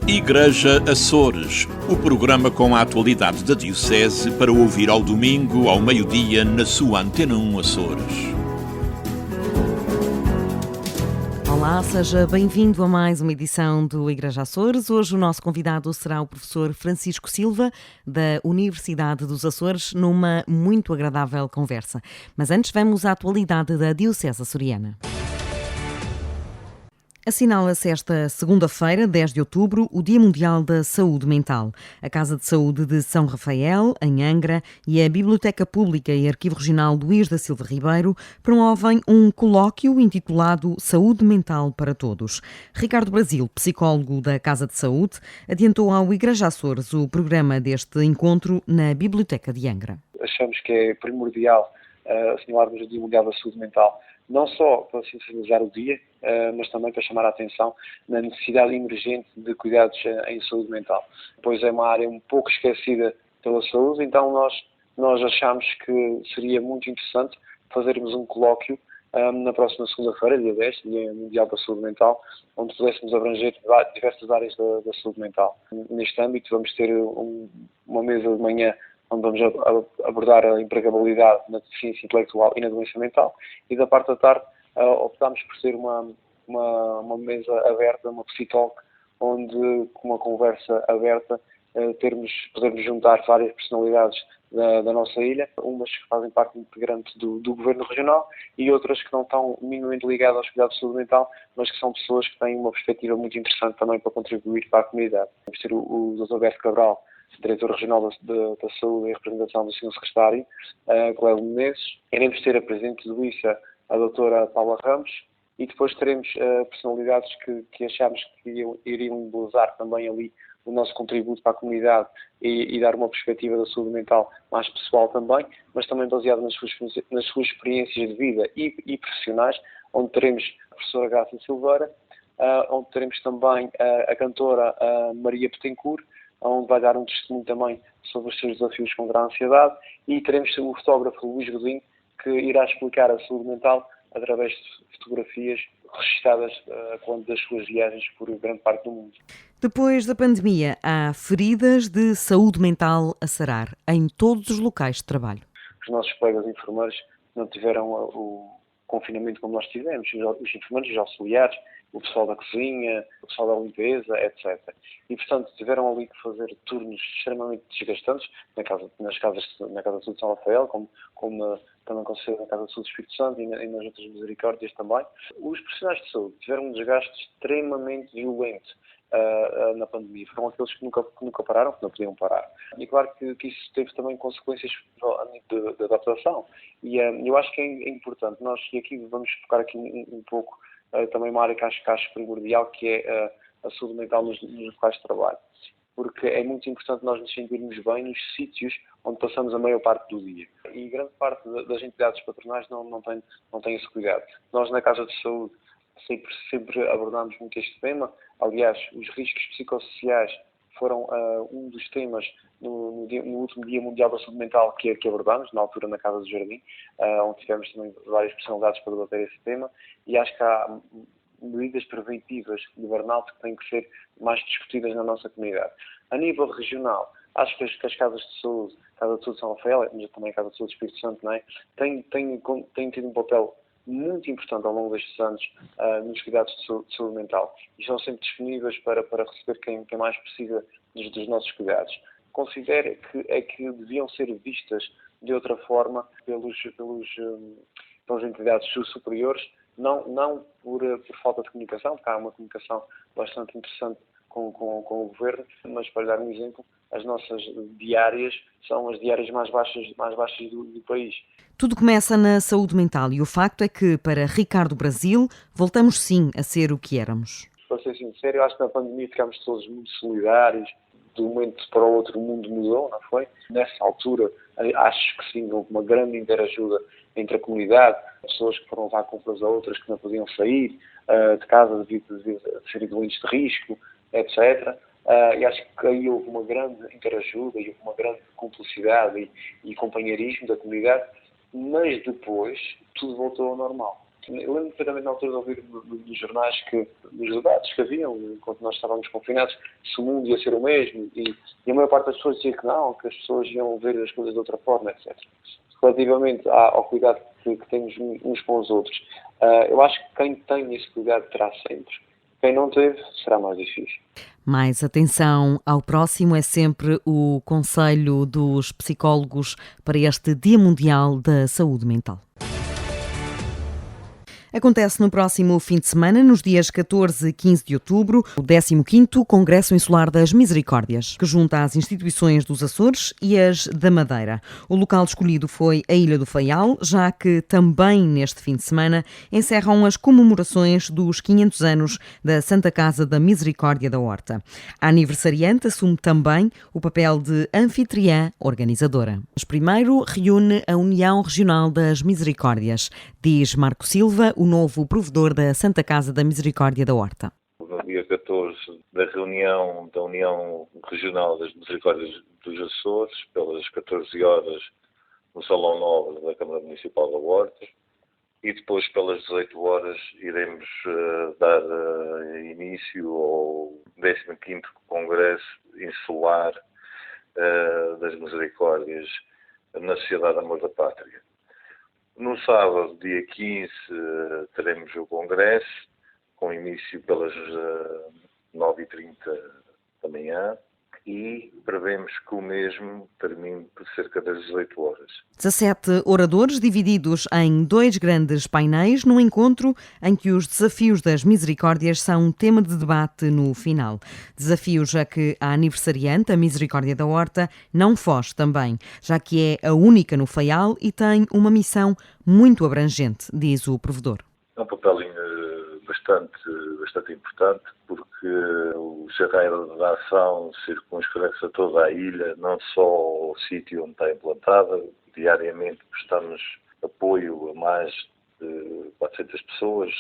Igreja Açores, o programa com a atualidade da Diocese para ouvir ao domingo, ao meio-dia, na sua Antena 1 Açores. Olá, seja bem-vindo a mais uma edição do Igreja Açores. Hoje o nosso convidado será o professor Francisco Silva, da Universidade dos Açores, numa muito agradável conversa. Mas antes vamos à atualidade da Diocese açoriana. Assinala-se esta segunda-feira, 10 de outubro, o Dia Mundial da Saúde Mental. A Casa de Saúde de São Rafael, em Angra, e a Biblioteca Pública e Arquivo Regional Luís da Silva Ribeiro promovem um colóquio intitulado Saúde Mental para Todos. Ricardo Brasil, psicólogo da Casa de Saúde, adiantou ao Igreja Açores o programa deste encontro na Biblioteca de Angra. Achamos que é primordial assinalarmos o Dia Mundial da Saúde Mental, não só para sensibilizar o dia, mas também para chamar a atenção na necessidade emergente de cuidados em saúde mental. Pois é uma área um pouco esquecida pela saúde, então nós achamos que seria muito interessante fazermos um colóquio na próxima segunda-feira, dia 10, Dia Mundial da Saúde Mental, onde pudéssemos abranger diversas áreas da saúde mental. Neste âmbito vamos ter uma mesa de manhã onde vamos abordar a empregabilidade na deficiência intelectual e na doença mental, e da parte da tarde optámos por ser uma mesa aberta, uma psitalk, onde com uma conversa aberta podermos juntar várias personalidades da nossa ilha, umas que fazem parte integrante do Governo Regional e outras que não estão minimamente ligadas aos cuidados de saúde mental, mas que são pessoas que têm uma perspectiva muito interessante também para contribuir para a comunidade. Vamos ter o Dr. Alberto Cabral, Diretor Regional da Saúde e Representação do Sr. Secretário, Cléo Menezes. Iremos ter a Presidente do ISA, a Doutora Paula Ramos, e depois teremos personalidades que achamos que iriam embelezar também ali o nosso contributo para a comunidade e dar uma perspectiva da saúde mental mais pessoal também, mas também baseada nas suas experiências de vida e profissionais, onde teremos a professora Graça Silveira, onde teremos também a cantora Maria Petencourt, onde vai dar um testemunho também sobre os seus desafios contra a ansiedade, e teremos o fotógrafo Luís Godinho, que irá explicar a saúde mental através de fotografias registadas quando das suas viagens por grande parte do mundo. Depois da pandemia, há feridas de saúde mental a sarar em todos os locais de trabalho. Os nossos colegas enfermeiros não tiveram o confinamento como nós tivemos, os enfermeiros, os auxiliares, o pessoal da cozinha, o pessoal da limpeza, etc. E, portanto, tiveram ali que fazer turnos extremamente desgastantes na Casa de Saúde de São Rafael, como também aconteceu na Casa de Saúde do Espírito Santo e nas outras misericórdias também. Os profissionais de saúde tiveram um desgaste extremamente violento na pandemia. Foram aqueles que nunca pararam, que não podiam parar. E claro que isso teve também consequências de adaptação. E eu acho que é importante. Nós, e aqui vamos focar aqui um pouco também uma área que acho primordial, que é a saúde mental nos locais de trabalho. Porque é muito importante nós nos sentirmos bem nos sítios onde passamos a maior parte do dia. E grande parte das entidades patronais não tem esse cuidado. Nós, na Casa de Saúde, sempre abordamos muito este tema. Aliás, os riscos psicossociais foram um dos temas no último Dia Mundial da Saúde Mental que abordámos, na altura na Casa do Jardim, onde tivemos também várias personalidades para debater esse tema, e acho que há medidas preventivas de burnout que têm que ser mais discutidas na nossa comunidade. A nível regional, acho que as casas de saúde, a Casa de Saúde de São Rafael, mas também a Casa de Saúde do Espírito Santo, não é? têm tido um papel muito importante ao longo destes anos nos cuidados de saúde mental, e estão sempre disponíveis para receber quem mais precisa dos nossos cuidados. Considero que deviam ser vistas de outra forma pelas entidades superiores, não por falta de comunicação, porque há uma comunicação bastante interessante com o Governo, mas para dar um exemplo, as nossas diárias são as diárias mais baixas do país. Tudo começa na saúde mental e o facto é que, para Ricardo Brasil, voltamos sim a ser o que éramos. Para ser sincero, eu acho que na pandemia ficámos todos muito solidários. De um momento para o outro o mundo mudou, não foi? Nessa altura, acho que sim, houve uma grande interajuda entre a comunidade, pessoas que foram levar compras a outras que não podiam sair de casa devido a serem doentes de risco, etc. E acho que aí houve uma grande interajuda e houve uma grande cumplicidade e companheirismo da comunidade, mas depois tudo voltou ao normal. Eu lembro perfeitamente na altura de ouvir nos jornais, nos debates que haviam, enquanto nós estávamos confinados, se o mundo ia ser o mesmo, e a maior parte das pessoas dizia que não, que as pessoas iam ver as coisas de outra forma, etc. Relativamente ao cuidado que temos uns com os outros, eu acho que quem tem esse cuidado terá sempre. Quem não teve, será mais difícil. Mais atenção ao próximo é sempre o conselho dos psicólogos para este Dia Mundial da Saúde Mental. Acontece no próximo fim de semana, nos dias 14 e 15 de outubro, o 15º Congresso Insular das Misericórdias, que junta as instituições dos Açores e as da Madeira. O local escolhido foi a Ilha do Faial, já que também neste fim de semana encerram as comemorações dos 500 anos da Santa Casa da Misericórdia da Horta. A aniversariante assume também o papel de anfitriã organizadora. Mas primeiro reúne a União Regional das Misericórdias, diz Marco Silva, o novo provedor da Santa Casa da Misericórdia da Horta. No dia 14 da reunião da União Regional das Misericórdias dos Açores, pelas 14 horas no Salão Nobre da Câmara Municipal da Horta, e depois pelas 18 horas iremos dar início ao 15º Congresso Insular das Misericórdias na Sociedade Amor da Pátria. No sábado, dia 15, teremos o congresso, com início pelas 9h30 da manhã, e prevemos que o mesmo termine por cerca das 18 horas. 17 oradores divididos em 2 grandes painéis num encontro em que os desafios das misericórdias são um tema de debate no final. Desafios a que a aniversariante, a Misericórdia da Horta, não foge também, já que é a única no Faial e tem uma missão muito abrangente, diz o provedor. É um papel bastante importante, porque o seu raio de ação circunscreve-se a toda a ilha, não só o sítio onde está implantada. Diariamente prestamos apoio a mais de 400 pessoas,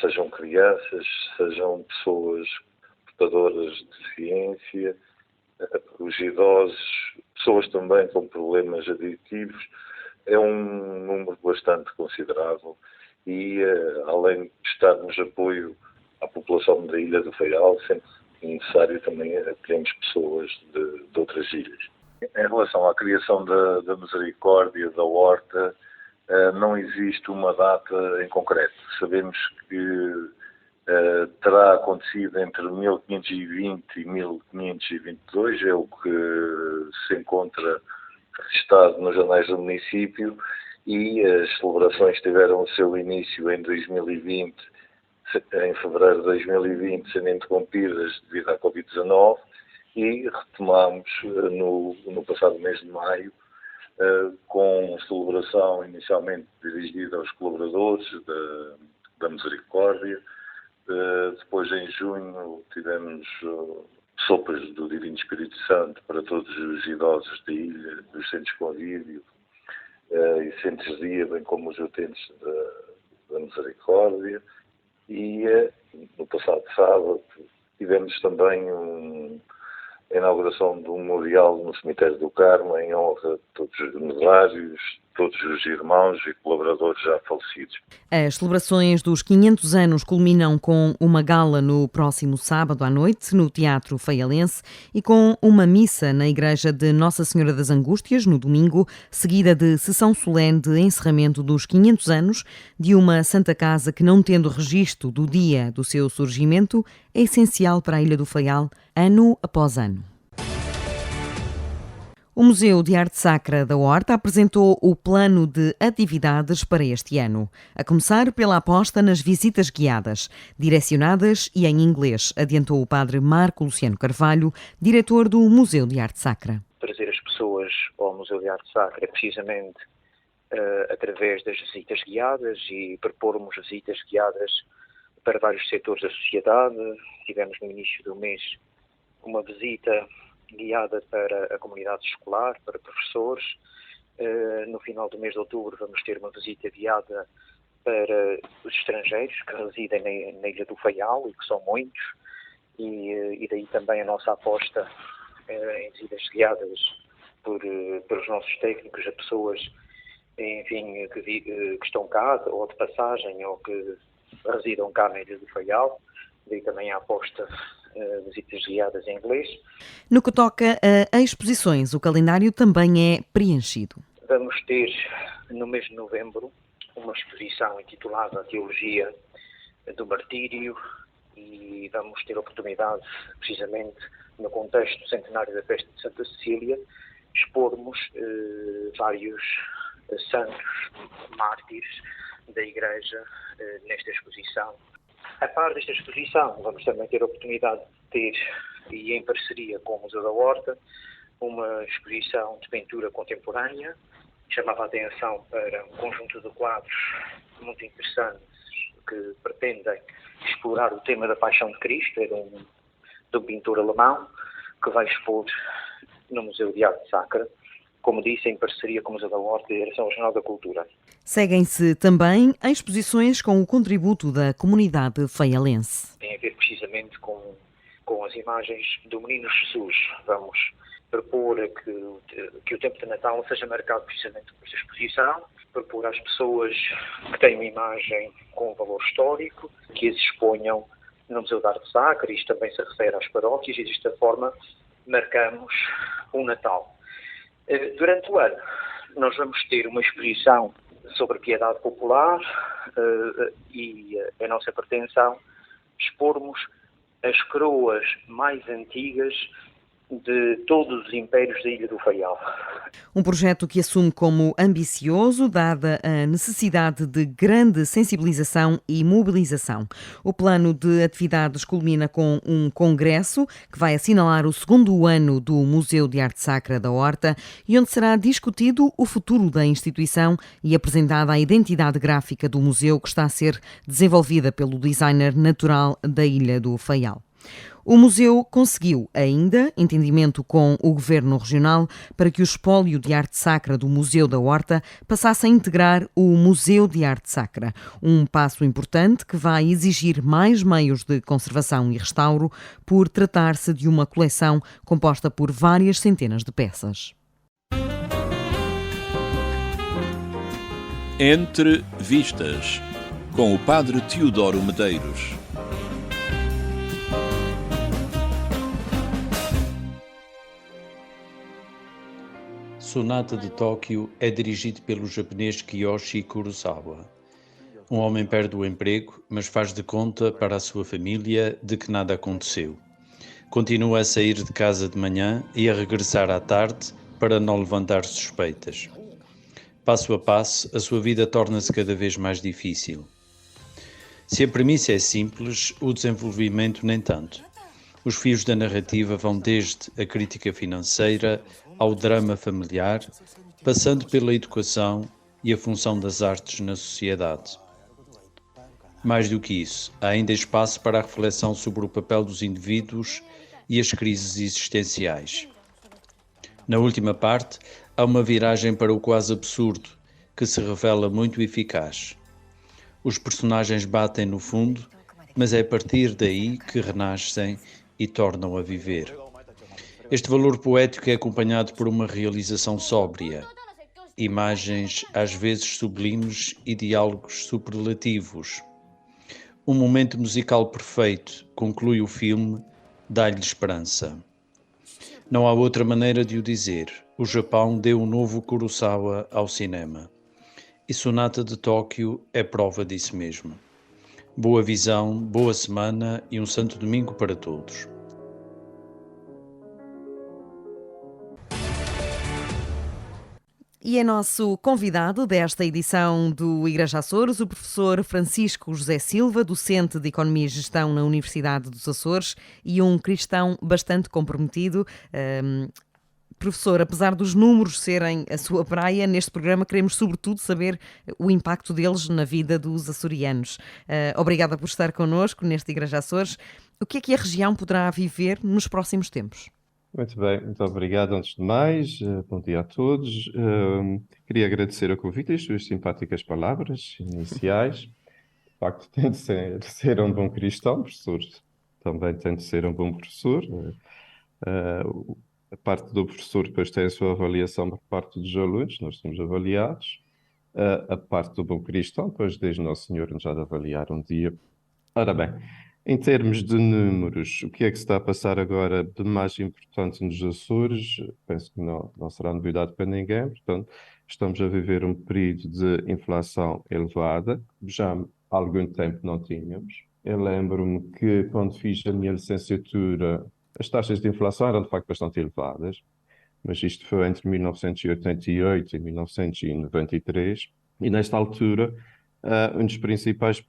sejam crianças, sejam pessoas portadoras de deficiência, os idosos, pessoas também com problemas aditivos. É um número bastante considerável e, além de prestarmos apoio à população da Ilha do Faial, sempre necessário também termos pessoas de outras ilhas. Em relação à criação da Misericórdia da Horta, não existe uma data em concreto. Sabemos que terá acontecido entre 1520 e 1522, é o que se encontra registado nos jornais do município, e as celebrações tiveram o seu início em 2020, em fevereiro de 2020, sendo interrompidas devido à Covid-19, e retomamos no passado mês de maio, com celebração inicialmente dirigida aos colaboradores da Misericórdia. Depois, em junho, tivemos sopas do Divino Espírito Santo para todos os idosos da ilha, dos centros de convívio e centros de dia, bem como os utentes da Misericórdia. E no passado sábado tivemos também a inauguração de um memorial no Cemitério do Carmo, em honra de todos os mesários, todos os irmãos e colaboradores já falecidos. As celebrações dos 500 anos culminam com uma gala no próximo sábado à noite, no Teatro Faialense, e com uma missa na Igreja de Nossa Senhora das Angústias, no domingo, seguida de sessão solene de encerramento dos 500 anos de uma Santa Casa que, não tendo registro do dia do seu surgimento, é essencial para a Ilha do Faial, ano após ano. O Museu de Arte Sacra da Horta apresentou o plano de atividades para este ano, a começar pela aposta nas visitas guiadas, direcionadas e em inglês, adiantou o padre Marco Luciano Carvalho, diretor do Museu de Arte Sacra. Trazer as pessoas ao Museu de Arte Sacra precisamente através das visitas guiadas e propormos visitas guiadas para vários setores da sociedade. Tivemos no início do mês uma visita guiada para a comunidade escolar, para professores. No final do mês de outubro vamos ter uma visita guiada para os estrangeiros que residem na Ilha do Faial, e que são muitos, e daí também a nossa aposta em visitas guiadas pelos nossos técnicos a pessoas enfim, que estão cá, ou de passagem, ou que residam cá na Ilha do Faial. Daí também a aposta de visitas guiadas em inglês. No que toca a exposições, o calendário também é preenchido. Vamos ter, no mês de novembro, uma exposição intitulada Teologia do Martírio, e vamos ter a oportunidade, precisamente no contexto do centenário da festa de Santa Cecília, expormos vários santos mártires da Igreja nesta exposição. A par desta exposição, vamos também ter a oportunidade de ter, e em parceria com o Museu da Horta, uma exposição de pintura contemporânea. Chamava a atenção para um conjunto de quadros muito interessantes que pretendem explorar o tema da Paixão de Cristo, de um pintor alemão, que vai expor no Museu de Arte Sacra, como disse, em parceria com o Museu da Horta e a Direção Regional da Cultura. Seguem-se também exposições com o contributo da comunidade faialense. Tem a ver precisamente com as imagens do Menino Jesus. Vamos propor que o tempo de Natal seja marcado precisamente por esta exposição, propor às pessoas que têm uma imagem com valor histórico, que as exponham no Museu da Arte Sacra. Isto também se refere às paróquias, e desta forma marcamos o Natal. Durante o ano, nós vamos ter uma exposição sobre a piedade popular e a nossa pretensão expormos as coroas mais antigas de todos os impérios da Ilha do Faial. Um projeto que assume como ambicioso, dada a necessidade de grande sensibilização e mobilização. O plano de atividades culmina com um congresso que vai assinalar o 2º ano do Museu de Arte Sacra da Horta e onde será discutido o futuro da instituição e apresentada a identidade gráfica do museu, que está a ser desenvolvida pelo designer natural da Ilha do Faial. O museu conseguiu ainda entendimento com o Governo Regional para que o espólio de arte sacra do Museu da Horta passasse a integrar o Museu de Arte Sacra, um passo importante que vai exigir mais meios de conservação e restauro, por tratar-se de uma coleção composta por várias centenas de peças. Entre Vistas, com o Padre Teodoro Medeiros. Sonata de Tóquio é dirigido pelo japonês Kiyoshi Kurosawa. Um homem perde o emprego, mas faz de conta para a sua família de que nada aconteceu. Continua a sair de casa de manhã e a regressar à tarde para não levantar suspeitas. Passo a passo, a sua vida torna-se cada vez mais difícil. Se a premissa é simples, o desenvolvimento nem tanto. Os fios da narrativa vão desde a crítica financeira ao drama familiar, passando pela educação e a função das artes na sociedade. Mais do que isso, há ainda espaço para a reflexão sobre o papel dos indivíduos e as crises existenciais. Na última parte, há uma viragem para o quase absurdo, que se revela muito eficaz. Os personagens batem no fundo, mas é a partir daí que renascem e tornam a viver. Este valor poético é acompanhado por uma realização sóbria, imagens às vezes sublimes e diálogos superlativos. Um momento musical perfeito, conclui o filme, dá-lhe esperança. Não há outra maneira de o dizer. O Japão deu um novo Kurosawa ao cinema. E Sonata de Tóquio é prova disso mesmo. Boa visão, boa semana e um santo domingo para todos. E é nosso convidado desta edição do Igreja Açores, o professor Francisco José Silva, docente de Economia e Gestão na Universidade dos Açores e um cristão bastante comprometido. Professor, apesar dos números serem a sua praia, neste programa queremos sobretudo saber o impacto deles na vida dos açorianos. Obrigada por estar connosco neste Igreja Açores. O que é que a região poderá viver nos próximos tempos? Muito bem, muito obrigado antes de mais. Bom dia a todos. Queria agradecer o convite e as suas simpáticas palavras iniciais. De facto, tem de ser um bom cristão, professor. Também tem de ser um bom professor. A parte do professor depois tem a sua avaliação por parte dos alunos, nós somos avaliados. a parte do bom cristão, depois desde Nosso Senhor nos há de avaliar um dia. Ora bem, em termos de números, o que é que se está a passar agora de mais importante nos Açores? Penso que não será novidade para ninguém, portanto, estamos a viver um período de inflação elevada, já há algum tempo não tínhamos. Eu lembro-me que quando fiz a minha licenciatura, as taxas de inflação eram de facto bastante elevadas, mas isto foi entre 1988 e 1993, e nesta altura, um dos principais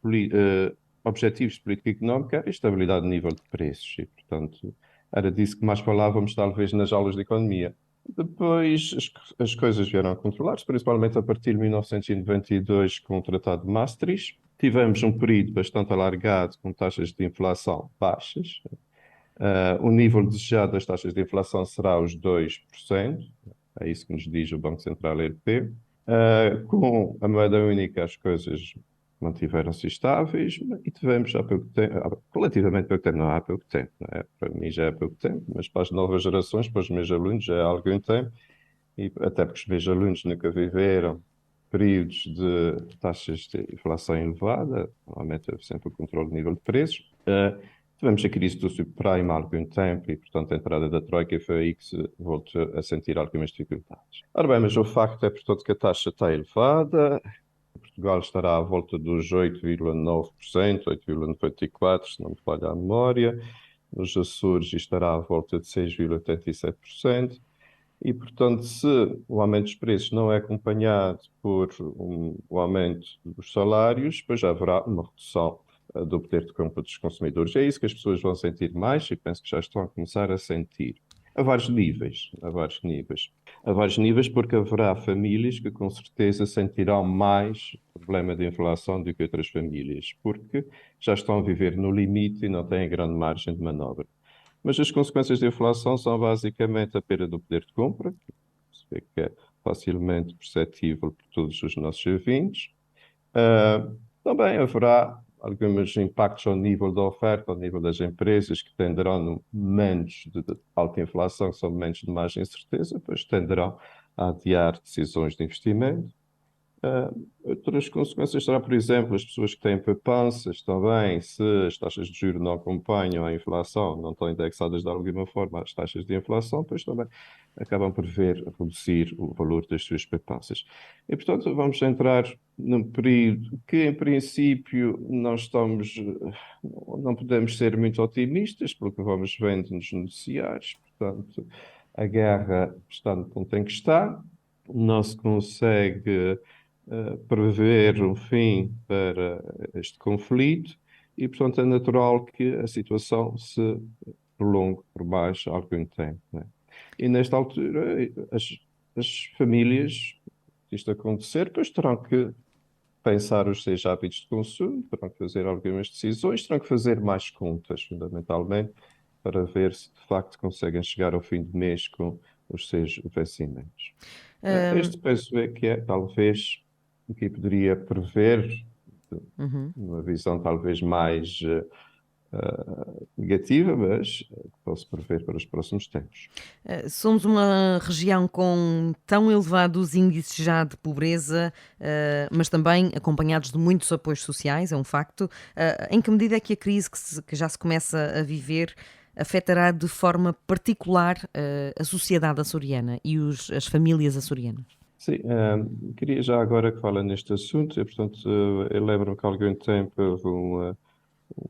objetivos de política económica era a estabilidade de nível de preços, e, portanto, era disso que mais falávamos, talvez, nas aulas de economia. Depois, as coisas vieram a controlar-se, principalmente a partir de 1992, com o Tratado de Maastricht. Tivemos um período bastante alargado, com taxas de inflação baixas. O nível desejado das taxas de inflação será os 2%, é isso que nos diz o Banco Central Europeu. Com a moeda única, as coisas mantiveram-se estáveis e tivemos há pouco tempo, relativamente pouco tempo, não há pouco tempo, não é? Para mim já é pouco tempo, mas para as novas gerações, para os meus alunos, já é há algum tempo, e até porque os meus alunos nunca viveram períodos de taxas de inflação elevada, normalmente houve sempre o controle do nível de preços. Tivemos a crise do subprime há algum tempo e, portanto, a entrada da Troika foi aí que se voltou a sentir algumas dificuldades. Ora bem, mas o facto é, portanto, que a taxa está elevada. Portugal estará à volta dos 8,9%, 8,94%, se não me falha a memória. Nos Açores estará à volta de 6,87%. E, portanto, se o aumento dos preços não é acompanhado por um aumento dos salários, depois haverá uma redução do poder de compra dos consumidores. É isso que as pessoas vão sentir mais e penso que já estão a começar a sentir. A vários níveis, a vários níveis. A vários níveis porque haverá famílias que com certeza sentirão mais problema de inflação do que outras famílias, porque já estão a viver no limite e não têm grande margem de manobra. Mas as consequências da inflação são basicamente a perda do poder de compra, que se vê que é facilmente perceptível por todos os nossos ouvintes. Também haverá alguns impactos ao nível da oferta, ao nível das empresas, que tenderão, no momentos de alta inflação, que são momentos de mais incerteza, pois tenderão a adiar decisões de investimento. Outras consequências será, por exemplo, as pessoas que têm poupanças também, se as taxas de juros não acompanham a inflação, não estão indexadas de alguma forma às taxas de inflação, pois também acabam por reduzir o valor das suas poupanças. E, portanto, vamos entrar num período que, em princípio, não podemos ser muito otimistas, porque vamos vendo nos noticiários, portanto, a guerra está no ponto em que está, não se consegue prever um fim para este conflito e, portanto, é natural que a situação se prolongue por mais algum tempo, né? E, nesta altura, as famílias, se isto acontecer, pois terão que pensar os seus hábitos de consumo, terão que fazer algumas decisões, terão que fazer mais contas, fundamentalmente, para ver se, de facto, conseguem chegar ao fim do mês com os seus vencimentos. Este penso é que é, talvez, o que poderia prever, uma visão talvez mais negativa, mas posso prever para os próximos tempos. Somos uma região com tão elevados índices já de pobreza, mas também acompanhados de muitos apoios sociais, é um facto. Em que medida é que a crise que já se começa a viver afetará de forma particular a sociedade açoriana e as famílias açorianas? Sim, queria já agora que fala neste assunto, e, portanto, eu lembro-me que há algum tempo houve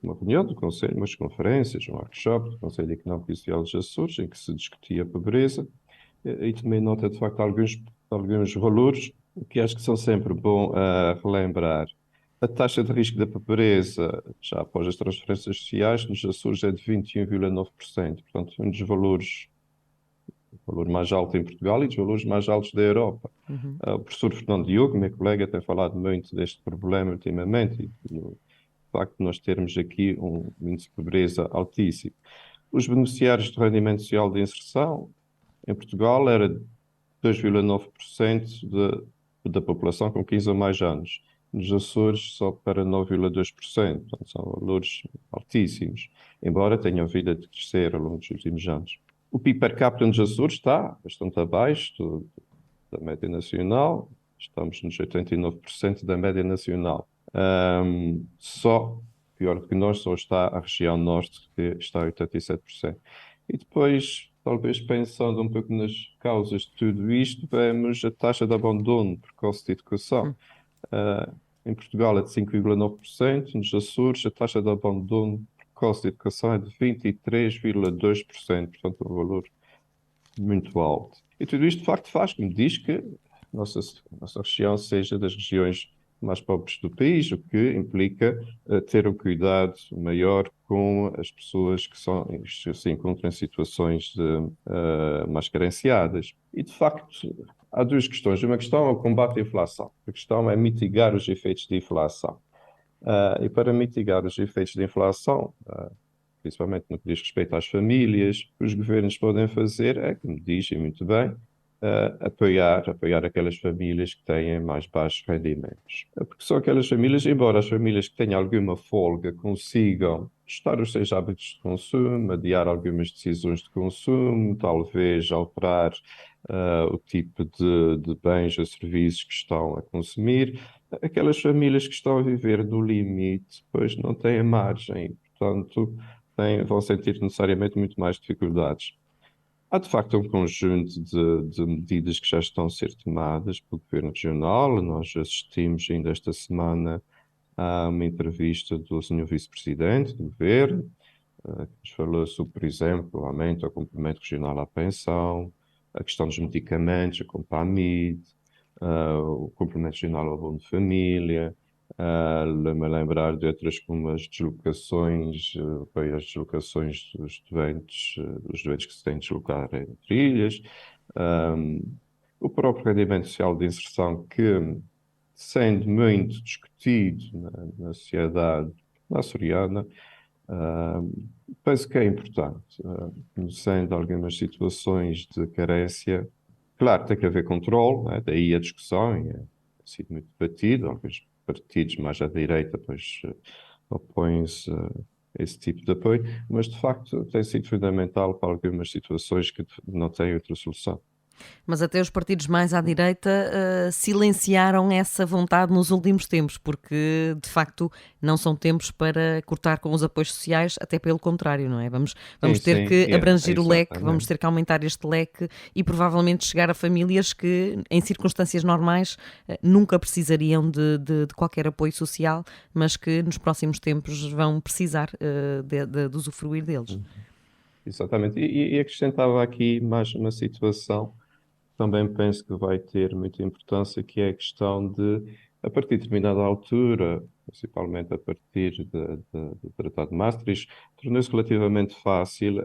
uma reunião do Conselho, umas conferências, um workshop do Conselho Económico e Social dos Açores, em que se discutia a pobreza, e tomei nota, de facto, de alguns valores, que acho que são sempre bom relembrar. A taxa de risco da pobreza, já após as transferências sociais, nos Açores é de 21,9%, portanto, um dos valores, o valor mais alto em Portugal e dos valores mais altos da Europa. O professor Fernando Diogo, meu colega, tem falado muito deste problema ultimamente, e de facto nós termos aqui um índice de pobreza altíssimo. Os beneficiários de rendimento social de inserção, em Portugal, era 2,9% da população com 15 ou mais anos. Nos Açores, só para 9,2%. Portanto, são valores altíssimos, embora tenham vindo a crescer ao longo dos últimos anos. O PIB per capita nos Açores está bastante abaixo da média nacional, estamos nos 89% da média nacional. Só, pior do que nós, só está a região norte, que está a 87%. E depois, talvez pensando um pouco nas causas de tudo isto, vemos a taxa de abandono precoce de educação. Em Portugal é de 5,9%, nos Açores a taxa de abandono precoce de educação é de 23,2%, portanto um valor muito alto. E tudo isto de facto faz, como diz, que a nossa região seja das regiões mais pobres do país, o que implica ter um cuidado maior com as pessoas que se encontram em situações mais carenciadas. E, de facto, há duas questões. Uma questão é o combate à inflação. A questão é mitigar os efeitos de inflação. E para mitigar os efeitos de inflação, principalmente no que diz respeito às famílias, o que os governos podem fazer é, como dizem muito bem, apoiar aquelas famílias que têm mais baixos rendimentos. Porque são aquelas famílias, embora as famílias que tenham alguma folga consigam ajustar os seus hábitos de consumo, adiar algumas decisões de consumo, talvez alterar o tipo de bens ou serviços que estão a consumir, aquelas famílias que estão a viver no limite, pois não têm margem e, portanto, vão sentir necessariamente muito mais dificuldades. Há, de facto, um conjunto de medidas que já estão a ser tomadas pelo Governo Regional. Nós assistimos ainda esta semana a uma entrevista do Sr. Vice-Presidente do Governo, que nos falou sobre, por exemplo, o aumento ao complemento regional à pensão, a questão dos medicamentos, a Compamid, o complemento regional ao abono de família, me lembrar de outras como as deslocações, as deslocações dos doentes que se têm de deslocar entre ilhas, o próprio rendimento social de inserção que, sendo muito discutido na sociedade açoriana, penso que é importante, sendo algumas situações de carência. Claro, tem que haver controle, né? Daí a discussão, e tem sido muito debatido, alguns partidos mais à direita pois opõem-se a esse tipo de apoio, mas de facto tem sido fundamental para algumas situações que não têm outra solução. Mas até os partidos mais à direita silenciaram essa vontade nos últimos tempos, porque de facto não são tempos para cortar com os apoios sociais, até pelo contrário, não é? Vamos ter que abranger o leque, vamos ter que aumentar este leque e provavelmente chegar a famílias que em circunstâncias normais nunca precisariam de qualquer apoio social, mas que nos próximos tempos vão precisar de usufruir deles. Exatamente, e acrescentava aqui mais uma situação. Também penso que vai ter muita importância, que é a questão de, a partir de determinada altura, principalmente a partir do Tratado de Maastricht, tornou-se relativamente fácil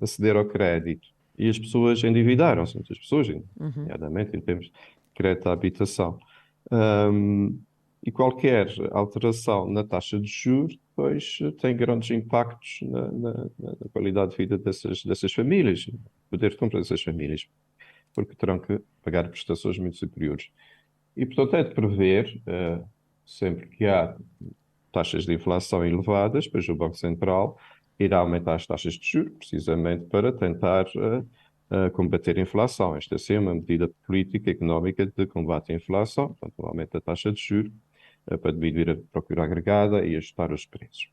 aceder ao crédito. E as pessoas endividaram-se, muitas pessoas, nomeadamente em termos de crédito à habitação. E qualquer alteração na taxa de juros, depois tem grandes impactos na qualidade de vida dessas famílias, no poder de compra dessas famílias, porque terão que pagar prestações muito superiores. E, portanto, é de prever, sempre que há taxas de inflação elevadas, pois o Banco Central irá aumentar as taxas de juros, precisamente para tentar combater a inflação. Esta sim é uma medida política económica de combate à inflação, portanto, o aumento da taxa de juros para diminuir a procura agregada e ajustar os preços.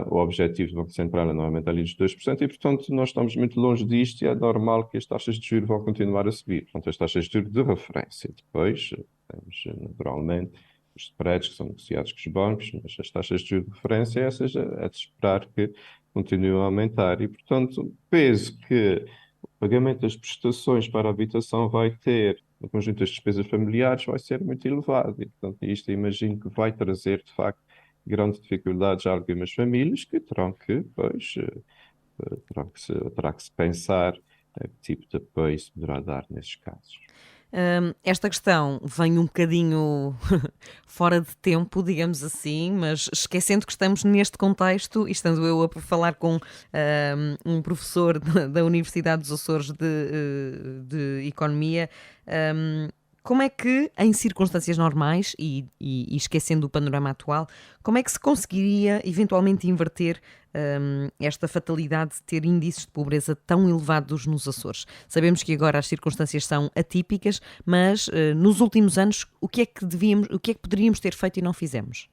O objetivo do Banco Central é normalmente ali dos 2% e, portanto, nós estamos muito longe disto e é normal que as taxas de juros vão continuar a subir. Portanto, as taxas de juros de referência. Depois, temos naturalmente os spreads que são negociados com os bancos, mas as taxas de juros de referência, essas é de esperar que continuem a aumentar. E, portanto, penso que o pagamento das prestações para a habitação vai ter, no conjunto das despesas familiares, vai ser muito elevado. E, portanto, isto imagino que vai trazer, de facto, grandes dificuldades a algumas famílias que terá que se pensar que tipo de apoio se poderá dar nesses casos. Esta questão vem um bocadinho fora de tempo, digamos assim, mas esquecendo que estamos neste contexto e estando eu a falar com um professor da Universidade dos Açores de Economia, Como é que, em circunstâncias normais, e esquecendo o panorama atual, como é que se conseguiria eventualmente inverter esta fatalidade de ter índices de pobreza tão elevados nos Açores? Sabemos que agora as circunstâncias são atípicas, mas nos últimos anos, o que é que poderíamos ter feito e não fizemos?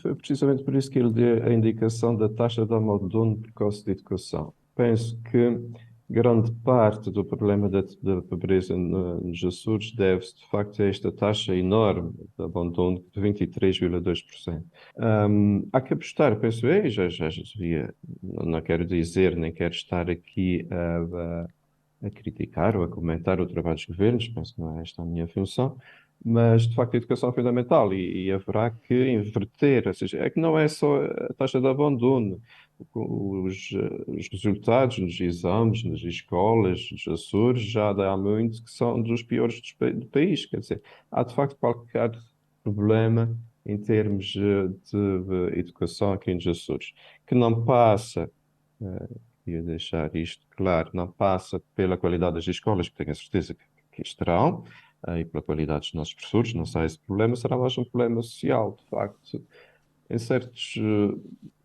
Foi precisamente por isso que ele deu a indicação da taxa de abandono precoce de educação. Penso que grande parte do problema da pobreza nos Açores deve-se, de facto, a esta taxa enorme de abandono de 23,2%. Há que apostar, penso eu, já devia, não quero dizer, nem quero estar aqui a criticar ou a comentar o trabalho dos governos, penso que não é esta a minha função, mas de facto a educação é fundamental e haverá que inverter, ou seja, é que não é só a taxa de abandono, os resultados nos exames, nas escolas, nos Açores, já há muito que são dos piores do país, quer dizer, há de facto qualquer problema em termos de educação aqui nos Açores, que não passa, queria deixar isto claro, não passa pela qualidade das escolas, que tenho a certeza que estarão, e pela qualidade dos nossos professores, não sei esse problema, será mais um problema social, de facto, em certos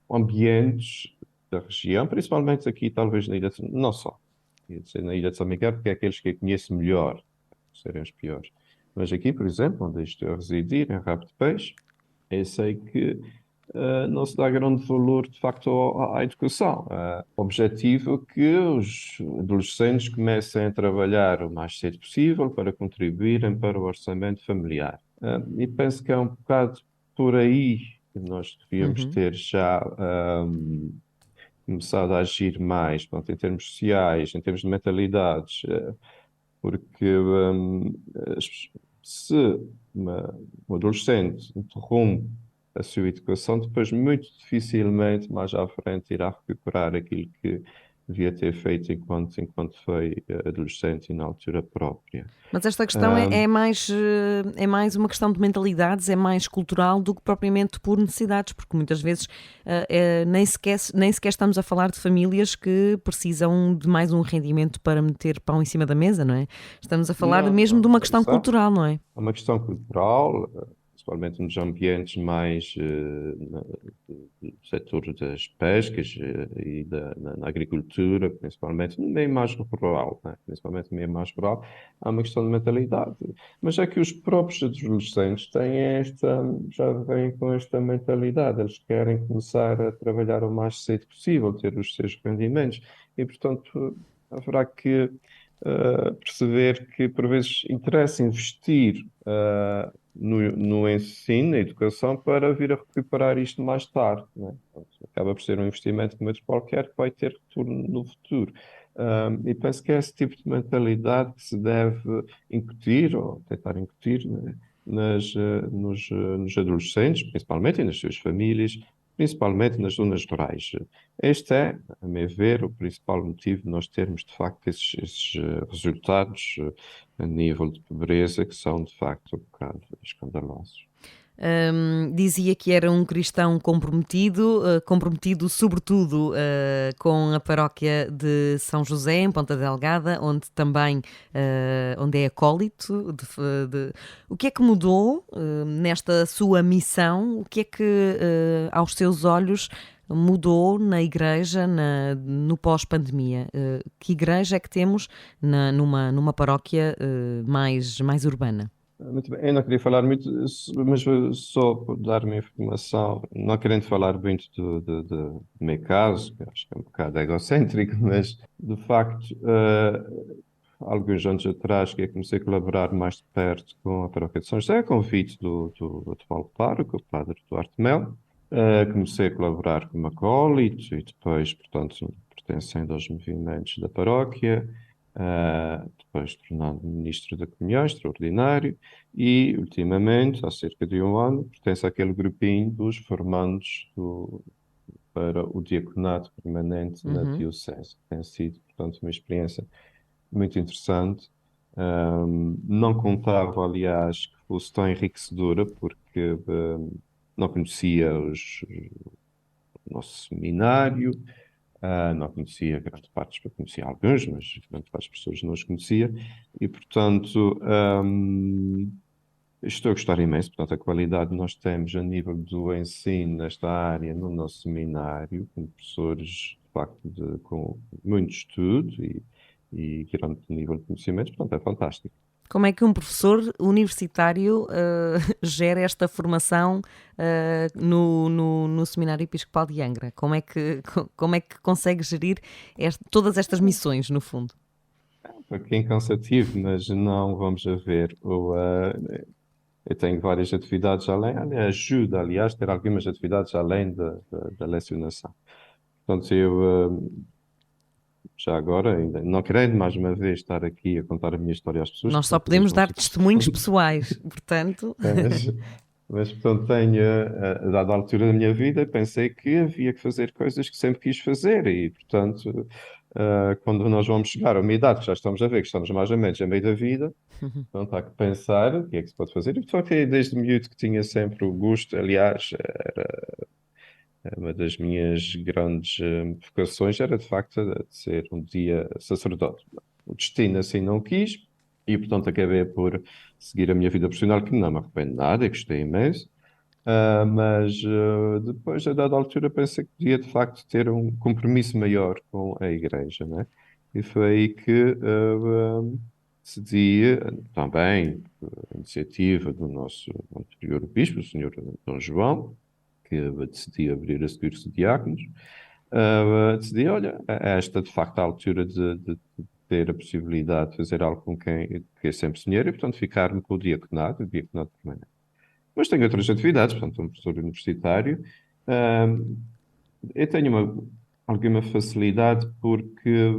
ambientes da região, principalmente aqui, talvez na ilha de, não só, ia dizer na ilha de São Miguel, porque é aqueles que eu conheço melhor, serem os piores. Mas aqui, por exemplo, onde estou a residir, em Rabo de Peixe, eu sei que não se dá grande valor, de facto, à educação. O objetivo é que os adolescentes comecem a trabalhar o mais cedo possível para contribuírem para o orçamento familiar. E penso que é um bocado por aí que nós devíamos ter já começado a agir mais, pronto, em termos sociais, em termos de mentalidades, porque se um adolescente interrompe a sua educação, depois muito dificilmente mais à frente irá recuperar aquilo que devia ter feito enquanto foi adolescente e na altura própria. Mas esta questão é mais uma questão de mentalidades, é mais cultural do que propriamente por necessidades, porque muitas vezes nem sequer estamos a falar de famílias que precisam de mais um rendimento para meter pão em cima da mesa, não é? Estamos a falar mesmo de uma questão cultural, não é? É uma questão cultural, principalmente nos ambientes mais do setor das pescas e na agricultura, principalmente no meio mais rural, né? Principalmente no meio mais rural, há uma questão de mentalidade. Mas é que os próprios adolescentes já vêm com esta mentalidade, eles querem começar a trabalhar o mais cedo possível, ter os seus rendimentos, e portanto haverá que perceber que por vezes interessa investir no ensino, na educação, para vir a recuperar isto mais tarde, né? Acaba por ser um investimento como outro qualquer que vai ter retorno no futuro. E penso que é esse tipo de mentalidade que se deve incutir, ou tentar incutir, né, nos adolescentes, principalmente, e nas suas famílias, principalmente nas zonas rurais. Este é, a meu ver, o principal motivo de nós termos, de facto, esses resultados a nível de pobreza que são, de facto, um bocado escandalosos. Dizia que era um cristão comprometido sobretudo com a paróquia de São José, em Ponta Delgada, onde também onde é acólito. O que é que mudou nesta sua missão? O que é que, aos seus olhos, mudou na igreja no pós-pandemia? Que igreja é que temos numa paróquia mais urbana? Muito bem. Eu não queria falar muito, mas só por dar uma informação, não querendo falar muito do meu caso, que acho que é um bocado egocêntrico, mas de facto, há alguns anos atrás que eu comecei a colaborar mais de perto com a Paróquia de São José, a convite do atual pároco, o Padre Duarte Melo. Comecei a colaborar como acólito e depois, portanto, pertencendo aos movimentos da paróquia. Depois tornando ministro da Comunhão extraordinário e, ultimamente, há cerca de um ano, pertence àquele grupinho dos formandos para o diaconato permanente na Diocese. Tem sido, portanto, uma experiência muito interessante. Não contava, aliás, que fosse tão enriquecedora, porque não conhecia o nosso seminário, Não conhecia grande parte, conhecia alguns, mas grande parte das pessoas não os conhecia. E, portanto, estou a gostar imenso. Portanto, a qualidade que nós temos a nível do ensino nesta área no nosso seminário, com professores, de facto, com muito estudo e grande nível de conhecimento, portanto, é fantástico. Como é que um professor universitário gera esta formação no Seminário Episcopal de Angra? Como é que consegue gerir todas estas missões, no fundo? Para quem é cansativo, mas não vamos a ver. Eu tenho várias atividades além, ajuda, aliás, ter algumas atividades além da lecionação. Portanto, eu já agora, ainda não querendo mais uma vez estar aqui a contar a minha história às pessoas. Nós só podemos dar testemunhos pessoais, portanto. Mas portanto, tenho, a dada altura da minha vida, pensei que havia que fazer coisas que sempre quis fazer e, portanto, quando nós vamos chegar a uma idade que já estamos a ver, que estamos mais ou menos a meio da vida, então há que pensar o que é que se pode fazer. E, portanto, desde miúdo que tinha sempre o gosto, aliás, uma das minhas grandes vocações era, de facto, de ser um dia sacerdote. O destino assim não quis e, portanto, acabei por seguir a minha vida profissional, que não me arrependo de nada, gostei imenso. Mas depois, a dada altura, pensei que podia, de facto, ter um compromisso maior com a Igreja, né? E foi aí que decidi, também, a iniciativa do nosso anterior bispo, o Sr. Dom João, que decidi abrir esse curso de diáconos, decidi, olha, esta de facto a altura de ter a possibilidade de fazer algo com quem eu sempre sonhei e, portanto, ficar-me com o diaconado permanente. Mas tenho outras atividades, portanto, sou um professor universitário. Eu tenho alguma facilidade porque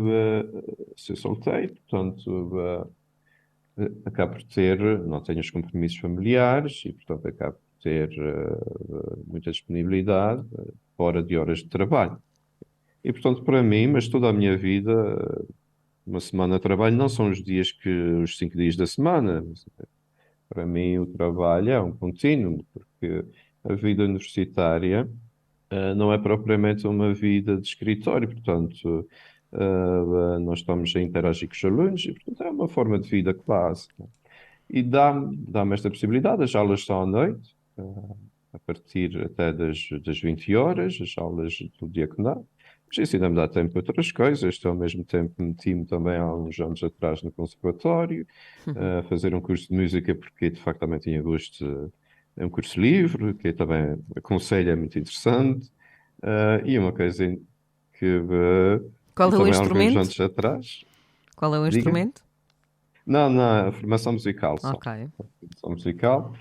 sou solteiro, portanto, acabo por ter, não tenho os compromissos familiares e, portanto, acabo por ter muita disponibilidade fora de horas de trabalho. E, portanto, para mim, mas toda a minha vida, uma semana de trabalho não são os 5 dias da semana. Para mim, o trabalho é um contínuo, porque a vida universitária não é propriamente uma vida de escritório, portanto, nós estamos a interagir com os alunos e, portanto, é uma forma de vida quase. E dá-me esta possibilidade. As aulas são à noite, a partir até das 20 horas, as aulas do diaconato. Mas isso ainda me dá tempo para outras coisas. Ao mesmo tempo, meti-me também há uns anos atrás no conservatório, a fazer um curso de música, porque de facto também tinha gosto. É um curso livre, que eu também aconselho, é muito interessante. E uma coisa que Qual é o também há alguns instrumento? anos atrás. Qual é o Diga? instrumento? Não, a formação musical só. Ok. Formação musical.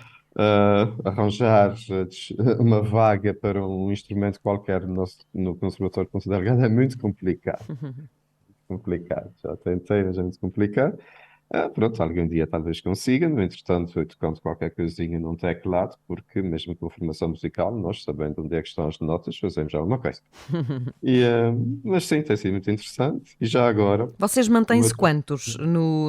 Arranjar uma vaga para um instrumento qualquer no Conservatório de Ponta Delgada é muito complicado. Complicado. Já tentei, mas é muito complicado. Pronto, algum dia talvez consiga. No entretanto, eu tocando qualquer coisinha num teclado, porque mesmo com formação musical, nós sabendo onde é que estão as notas, fazemos alguma coisa. Mas sim, tem sido muito interessante. E já agora... Vocês mantêm-se quantos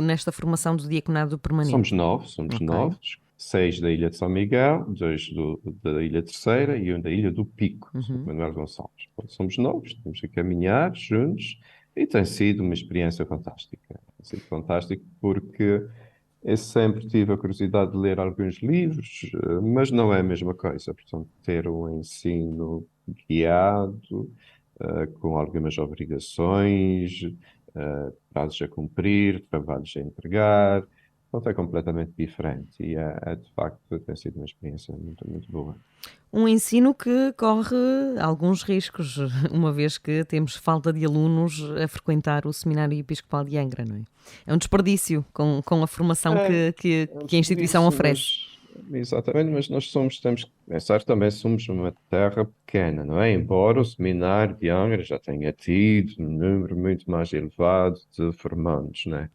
nesta formação do diaconado permanente? Somos 9, Ok. 9. 6 da Ilha de São Miguel, 2 da Ilha Terceira e 1 da Ilha do Pico, São Manuel Gonçalves. Portanto, somos 9, estamos a caminhar juntos e tem sido uma experiência fantástica. Tem sido fantástico porque eu sempre tive a curiosidade de ler alguns livros, mas não é a mesma coisa. Portanto, ter um ensino guiado, com algumas obrigações, prazos a cumprir, trabalhos a entregar. Portanto, é completamente diferente e de facto tem sido uma experiência muito, muito boa. Um ensino que corre alguns riscos, uma vez que temos falta de alunos a frequentar o Seminário Episcopal de Angra, não é? É um desperdício com a formação que a instituição oferece. Exatamente, mas nós temos que pensar também, somos uma terra pequena, não é? Embora o Seminário de Angra já tenha tido um número muito mais elevado de formandos, não é?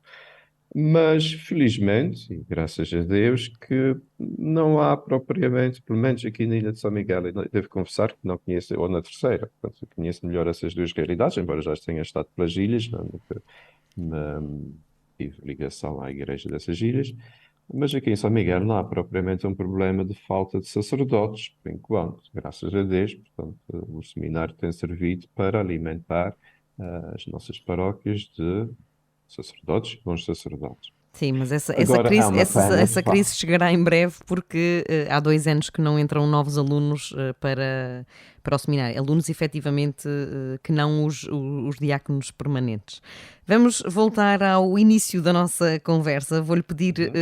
Mas, felizmente, e graças a Deus, que não há propriamente, pelo menos aqui na Ilha de São Miguel, eu devo confessar que não conheço, ou na Terceira, portanto, eu conheço melhor essas duas realidades, embora já tenha estado pelas ilhas, tive ligação à igreja dessas ilhas, Mas aqui em São Miguel não há propriamente um problema de falta de sacerdotes, por enquanto, graças a Deus. Portanto, o seminário tem servido para alimentar as nossas paróquias de sacerdotes, bons sacerdotes. Sim, mas essa Agora, há crise, uma pena de essa crise facto. chegará em breve porque há 2 anos que não entram novos alunos para o seminário. Alunos, efetivamente, que não os diáconos permanentes. Vamos voltar ao início da nossa conversa. Vou-lhe pedir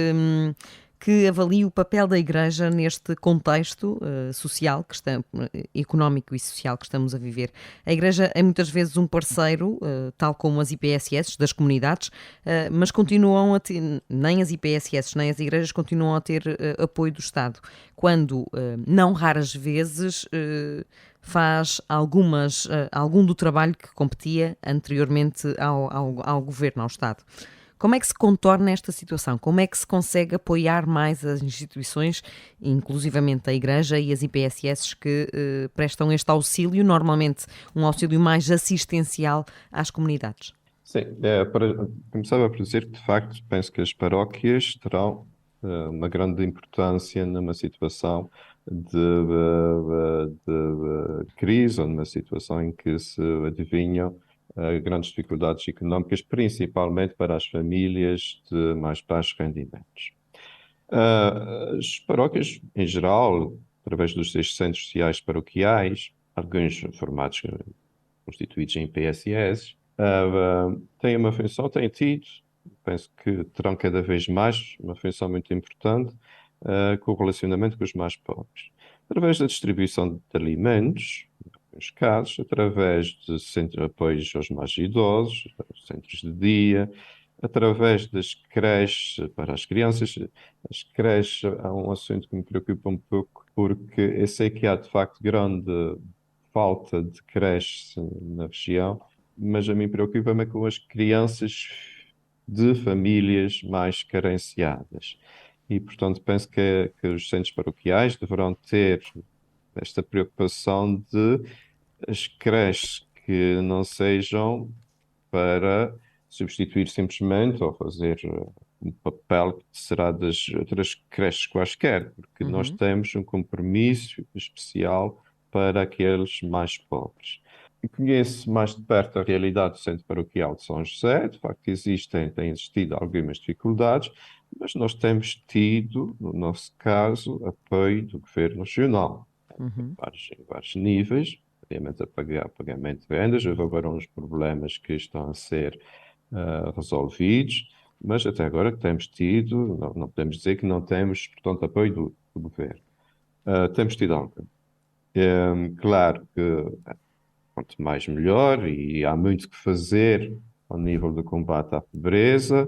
que avalie o papel da Igreja neste contexto social, económico e social que estamos a viver. A Igreja é muitas vezes um parceiro, tal como as IPSS das comunidades, mas continuam a ter, nem as IPSS nem as igrejas continuam a ter apoio do Estado, quando, não raras vezes, faz algum do trabalho que competia anteriormente ao governo, ao Estado. Como é que se contorna esta situação? Como é que se consegue apoiar mais as instituições, inclusivamente a Igreja e as IPSS que prestam este auxílio, normalmente um auxílio mais assistencial às comunidades? Sim, começava por dizer que, de facto, penso que as paróquias terão uma grande importância numa situação de crise ou numa situação em que se adivinham grandes dificuldades económicas, principalmente para as famílias de mais baixos rendimentos. As paróquias, em geral, através dos seus centros sociais paroquiais, alguns formados constituídos em PSS, têm uma função, têm tido, penso que terão cada vez mais uma função muito importante com o relacionamento com os mais pobres. Através da distribuição de alimentos, em alguns casos, através de centros de apoio aos mais idosos, centros de dia, através das creches para as crianças. As creches é um assunto que me preocupa um pouco, porque eu sei que há, de facto, grande falta de creches na região, mas a mim preocupa-me com as crianças de famílias mais carenciadas. E, portanto, penso que os centros paroquiais deverão ter esta preocupação de as creches que não sejam para substituir simplesmente ou fazer um papel que será das outras creches quaisquer, porque nós temos um compromisso especial para aqueles mais pobres. E conheço mais de perto a realidade do Centro Paroquial de São José. De facto, têm existido algumas dificuldades, mas nós temos tido, no nosso caso, apoio do Governo Nacional, em vários níveis, obviamente a pagamento de vendas. Houve agora uns problemas que estão a ser resolvidos, mas até agora que temos tido, não podemos dizer que não temos, portanto, apoio do Governo. Temos tido algo. Claro que quanto mais melhor, e há muito que fazer ao nível do combate à pobreza,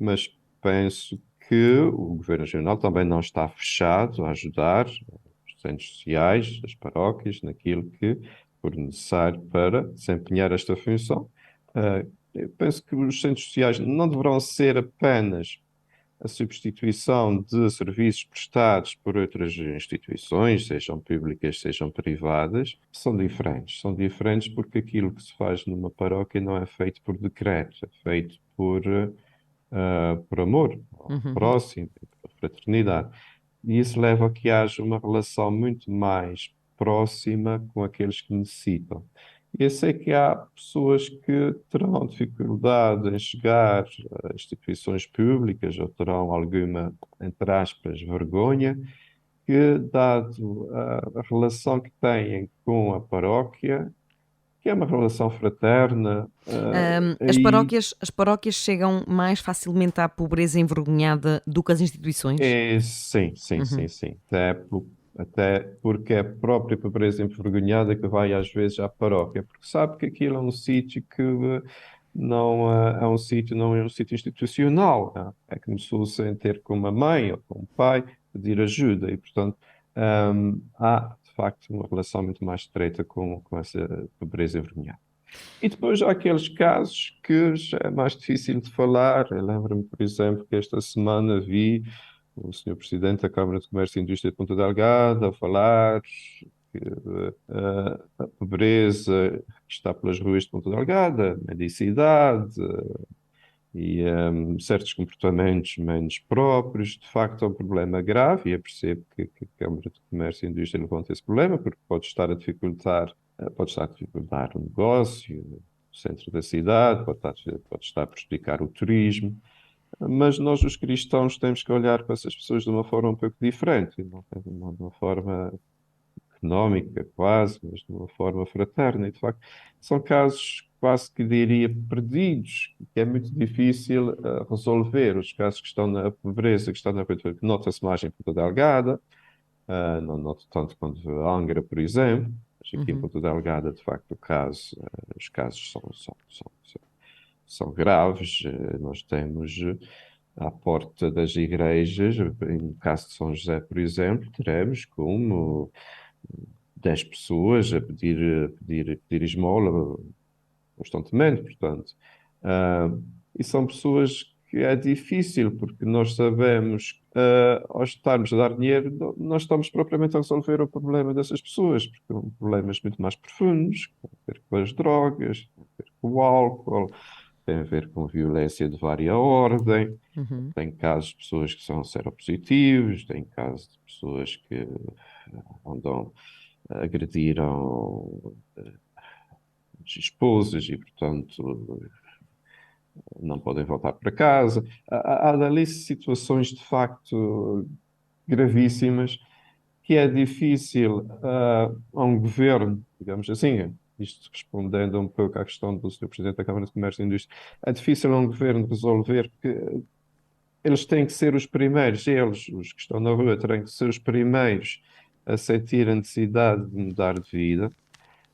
mas penso que o Governo Regional também não está fechado a ajudar os centros sociais, as paróquias, naquilo que for necessário para desempenhar esta função. Eu penso que os centros sociais não deverão ser apenas a substituição de serviços prestados por outras instituições, sejam públicas, sejam privadas, são diferentes. São diferentes porque aquilo que se faz numa paróquia não é feito por decreto, é feito por amor ao próximo, por fraternidade. E isso leva a que haja uma relação muito mais próxima com aqueles que necessitam. Eu sei que há pessoas que terão dificuldade em chegar a instituições públicas ou terão alguma, entre aspas, vergonha, que, dado a relação que têm com a paróquia, que é uma relação fraterna, aí As paróquias chegam mais facilmente à pobreza envergonhada do que as instituições? sim, sim, sim, sim. Até porque é a própria pobreza envergonhada que vai às vezes à paróquia, porque sabe que aquilo é um sítio que não não é um sítio institucional, né? É como se fosse ter com uma mãe ou com um pai, pedir ajuda, e portanto há de facto uma relação muito mais estreita com essa pobreza envergonhada. E depois há aqueles casos que já é mais difícil de falar. Eu lembro-me, por exemplo, que esta semana vi o Sr. Presidente da Câmara de Comércio e Indústria de Ponta Delgada a falar que a pobreza que está pelas ruas de Ponta Delgada, a mendicidade, e certos comportamentos menos próprios. De facto, é um problema grave e eu percebo que a Câmara de Comércio e Indústria levanta esse problema, porque pode estar a dificultar o negócio, o centro da cidade, pode estar a prejudicar o turismo, mas nós, os cristãos, temos que olhar para essas pessoas de uma forma um pouco diferente, não de uma forma económica, quase, mas de uma forma fraterna. E, de facto, são casos quase que diria perdidos, que é muito difícil resolver. Os casos que estão na pobreza, que estão na pobreza, nota-se mais em Ponta Delgada, não noto tanto quanto Angra, por exemplo, mas aqui em Ponta Delgada, de facto, os casos são graves. Nós temos à porta das igrejas, em caso de São José, por exemplo, teremos como 10 pessoas a pedir esmola constantemente, portanto. E são pessoas que é difícil, porque nós sabemos, ao estarmos a dar dinheiro, não estamos propriamente a resolver o problema dessas pessoas, porque são problemas muito mais profundos, que têm a ver com as drogas, têm a ver com o álcool, têm a ver com violência de vária ordem. Tem casos de pessoas que são seropositivos, tem casos de pessoas que andam agrediram as esposas e, portanto, não podem voltar para casa. Há dali situações de facto gravíssimas que é difícil a um governo, digamos assim, isto respondendo um pouco à questão do Sr. Presidente da Câmara de Comércio e Indústria, é difícil a um governo resolver, porque eles têm que ser os primeiros, os que estão na rua, têm que ser os primeiros a sentir a necessidade de mudar de vida,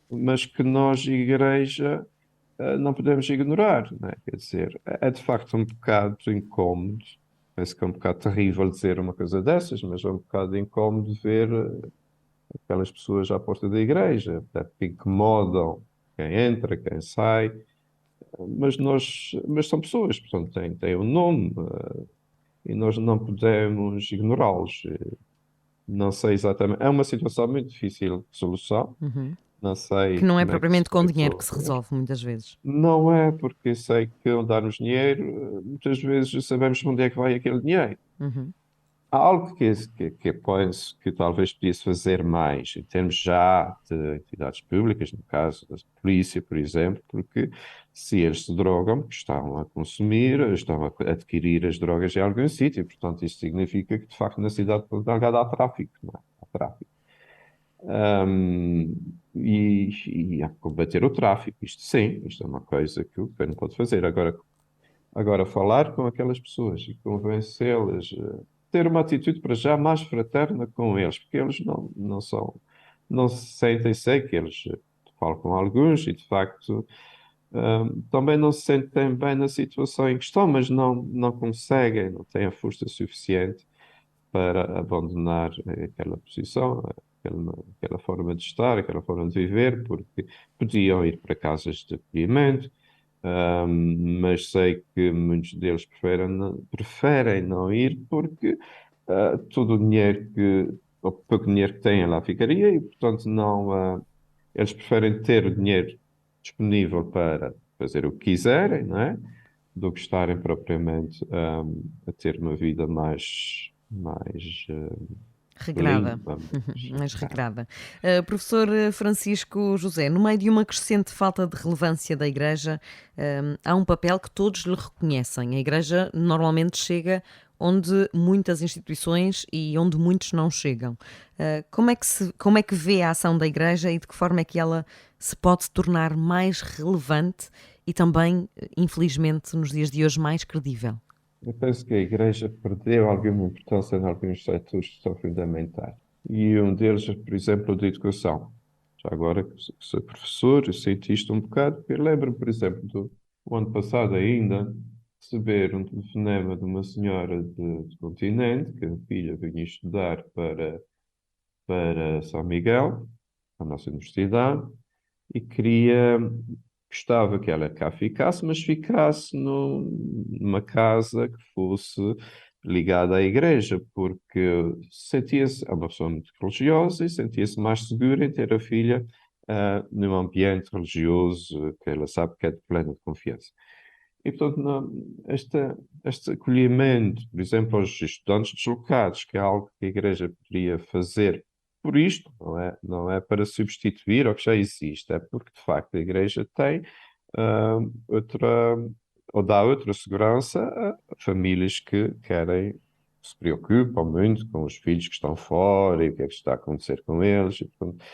mas que nós, igreja, não podemos ignorar, não é? Quer dizer, é de facto um bocado incómodo, penso que é um bocado terrível dizer uma coisa dessas, mas é um bocado incómodo ver aquelas pessoas à porta da igreja, até porque incomodam quem entra, quem sai, mas são pessoas, portanto, têm um nome, e nós não podemos ignorá-los. Não sei exatamente, é uma situação muito difícil de solução, não sei Que não é como é que se propriamente com vai dinheiro que se resolver. resolve, muitas vezes. Não é, porque sei que ao darmos dinheiro, muitas vezes sabemos onde é que vai aquele dinheiro. Há algo que penso que talvez podia-se fazer mais, em termos já de entidades públicas, no caso da polícia, por exemplo, porque se eles se drogam, porque estão a consumir, estão a adquirir as drogas em algum sítio, portanto, isso significa que, de facto, na cidade de Ponta Delgada há tráfico, não é? Há tráfico. E há que combater o tráfico, isto sim, isto é uma coisa que o governo pode fazer. Agora falar com aquelas pessoas e convencê-las, ter uma atitude para já mais fraterna com eles, porque eles não se sentem, sei que eles falam com alguns e de facto também não se sentem bem na situação em que estão, mas não conseguem, não têm a força suficiente para abandonar aquela posição, aquela forma de estar, aquela forma de viver, porque podiam ir para casas de acolhimento, mas sei que muitos deles preferem não ir porque todo o dinheiro o pouco dinheiro que têm lá ficaria e, portanto, eles preferem ter o dinheiro disponível para fazer o que quiserem, não é? Do que estarem propriamente a ter uma vida mais Regrada, limpa, mais regrada. Professor Francisco José, no meio de uma crescente falta de relevância da Igreja, há um papel que todos lhe reconhecem. A Igreja normalmente chega onde muitas instituições e onde muitos não chegam. Como é que vê a ação da Igreja e de que forma é que ela se pode tornar mais relevante e também, infelizmente, nos dias de hoje, mais credível? Eu penso que a Igreja perdeu alguma importância em alguns setores que são fundamentais. E um deles, por exemplo, o da educação. Já agora que sou professor, eu senti isto um bocado, porque eu lembro-me, por exemplo, do ano passado ainda, receber um telefonema de uma senhora de Continente, que a filha vinha estudar para São Miguel, a nossa universidade, e gostava que ela cá ficasse, mas ficasse numa casa que fosse ligada à igreja, porque sentia-se, é uma pessoa muito religiosa e sentia-se mais segura em ter a filha num ambiente religioso que ela sabe que é de plena confiança. E, portanto, este acolhimento, por exemplo, aos estudantes deslocados, que é algo que a Igreja poderia fazer por isto, não é para substituir o que já existe, é porque, de facto, a Igreja tem ou dá outra segurança a famílias que se preocupam muito com os filhos que estão fora e o que é que está a acontecer com eles. E, portanto,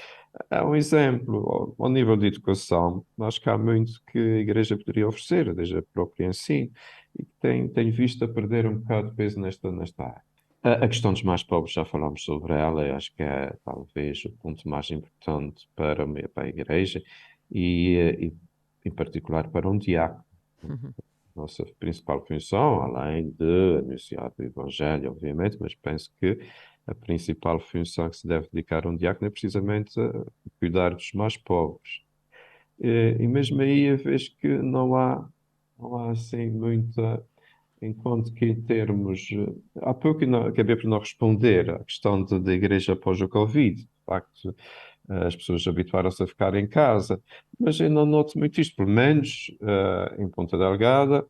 é um exemplo. Ao nível de educação, acho que há muito que a Igreja poderia oferecer, desde a própria ensino, e que tem visto a perder um bocado de peso nesta área. A questão dos mais pobres, já falámos sobre ela, eu acho que é talvez o ponto mais importante para a Igreja e em particular para um diácono. Nossa principal função, além de anunciar o Evangelho, obviamente, mas penso que a principal função que se deve dedicar a um diácono é precisamente a cuidar dos mais pobres. E mesmo aí eu vejo que não há assim muita, enquanto que em termos... Há pouco acabei por não responder à questão da Igreja após o Covid. De facto, as pessoas habituaram-se a ficar em casa, mas eu não noto muito isto, pelo menos em Ponta Delgada,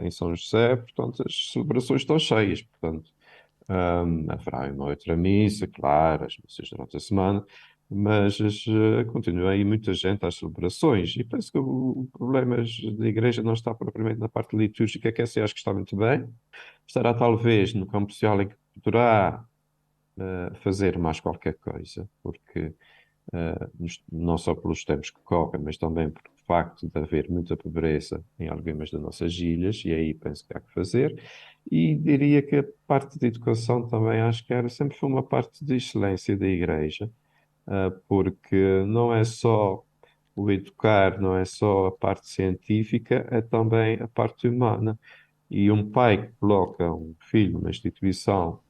em São José, portanto, as celebrações estão cheias, portanto, haverá uma outra missa, claro, as missas durante a semana, mas continua aí muita gente às celebrações, e penso que o problema da Igreja não está propriamente na parte litúrgica, que essa acho que está muito bem, estará talvez no campo social em que poderá fazer mais qualquer coisa, porque não só pelos tempos que correm, mas também por facto de haver muita pobreza em algumas das nossas ilhas, e aí penso que há que fazer. E diria que a parte de educação também acho que sempre foi uma parte de excelência da Igreja, porque não é só o educar, não é só a parte científica, é também a parte humana. E um pai que coloca um filho numa instituição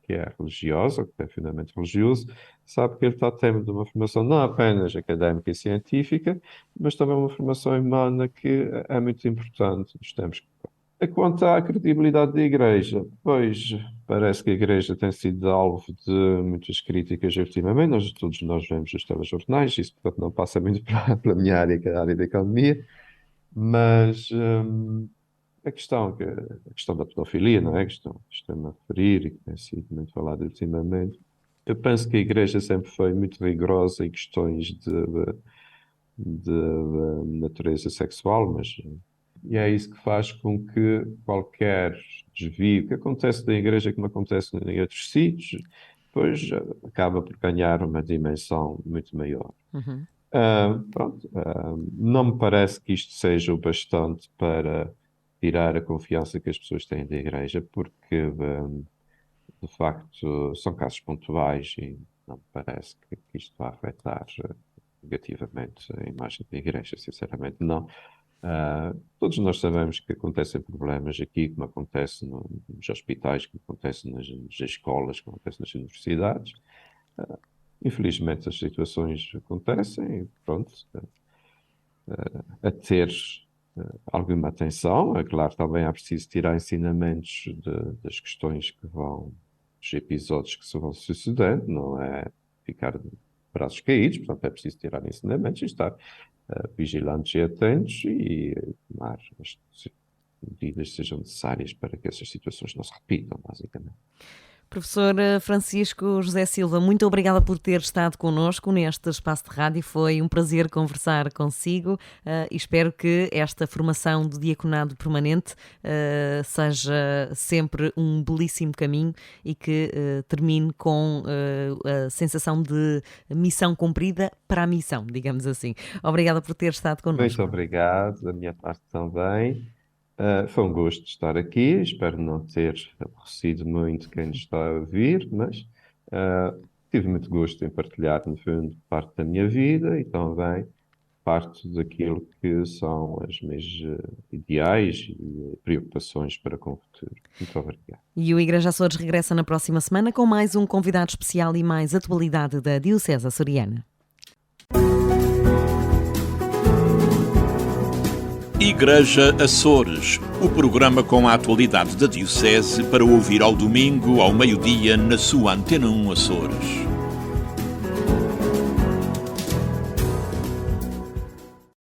que é religiosa, que é fundamento religioso, sabe que ele está tendo uma formação não apenas académica e científica, mas também uma formação humana que é muito importante nos tempos que correm. Quanto à credibilidade da Igreja, pois parece que a Igreja tem sido alvo de muitas críticas ultimamente, todos nós vemos os telejornais, isso portanto não passa muito pela minha área, que é a área da economia, mas... A questão da pedofilia, não é? A questão que estou-me a referir e que tem sido muito falada ultimamente. Eu penso que a Igreja sempre foi muito rigorosa em questões de natureza sexual, e é isso que faz com que qualquer desvio que acontece na Igreja, como acontece em outros sítios, depois acaba por ganhar uma dimensão muito maior. Não me parece que isto seja o bastante para tirar a confiança que as pessoas têm da Igreja, porque, de facto, são casos pontuais e não me parece que isto vá afetar negativamente a imagem da Igreja, sinceramente não. Todos nós sabemos que acontecem problemas aqui, como acontece nos hospitais, como acontece nas escolas, como acontece nas universidades. Infelizmente as situações acontecem, pronto, a ter alguma atenção. É claro, também é preciso tirar ensinamentos das questões dos episódios que se vão sucedendo, não é ficar de braços caídos, portanto é preciso tirar ensinamentos e estar vigilantes e atentos e tomar as medidas que sejam necessárias para que essas situações não se repitam, basicamente. Professor Francisco José Silva, muito obrigada por ter estado connosco neste espaço de rádio. Foi um prazer conversar consigo e espero que esta formação de diaconado permanente seja sempre um belíssimo caminho e que termine com a sensação de missão cumprida para a missão, digamos assim. Obrigada por ter estado connosco. Muito obrigado, da minha parte também. Foi um gosto estar aqui, espero não ter aborrecido muito quem nos está a ouvir, mas tive muito gosto em partilhar, no fundo, parte da minha vida e também parte daquilo que são os meus ideais e preocupações para com o futuro. Muito obrigado. E o Igreja Açores regressa na próxima semana com mais um convidado especial e mais atualidade da Diocese Açoriana. Igreja Açores, o programa com a atualidade da Diocese para ouvir ao domingo, ao meio-dia, na sua Antena 1 Açores.